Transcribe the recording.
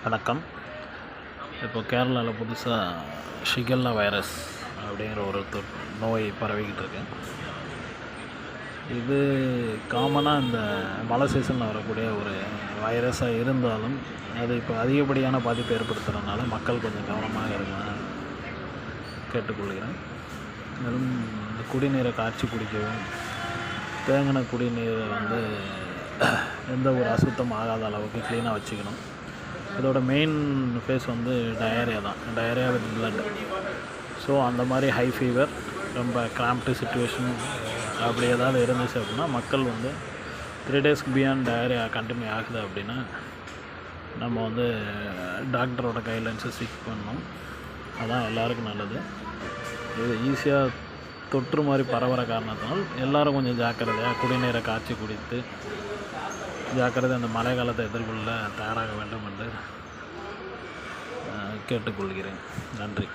வணக்கம். இப்போ கேரளாவில் புதுசாக ஷிகெல்லா வைரஸ் அப்படிங்கிற ஒரு நோய் பரவிக்கிட்டு இருக்கு. இது காமனாக இந்த மழை சீசனில் வரக்கூடிய ஒரு வைரஸாக இருந்தாலும் அது இப்போ அதிகப்படியான பாதிப்பு ஏற்படுத்துகிறதுனால மக்கள் கொஞ்சம் கவனமாக இருக்கணும் கேட்டுக்கொள்கிறேன். மேலும் இந்த குடிநீரை காய்ச்சி குடிக்கவும், தேங்கின குடிநீரை எந்த ஒரு அசுத்தம் ஆகாத அளவுக்கு க்ளீனாக வச்சுக்கணும். இதோட மெயின் ஃபேஸ் டயரியா தான், டயரியா வித் பிளட். ஸோ அந்த மாதிரி ஹை ஃபீவர், ரொம்ப கிராம்ப்டு சுச்சுவேஷன் அப்படி ஏதாவது இருந்துச்சு அப்படின்னா மக்கள் 3 டேஸ்க்கு பியாண்ட் டயரியா கண்டினியூ ஆகுது அப்படின்னா நம்ம டாக்டரோட கைட்லைன்ஸை சீக் பண்ணணும். அதான் எல்லாருக்கும் நல்லது. இது ஈஸியாக தொற்று மாதிரி பரவுற காரணத்தினால் எல்லோரும் கொஞ்சம் ஜாக்கிரதையாக குடிநீரை காய்ச்சி குடித்து ஜாக்கிரதை அந்த மழை காலத்தை எதிர்கொள்ள தயாராக வேண்டும் என்று கேட்டுக்கொள்கிறேன். நன்றி.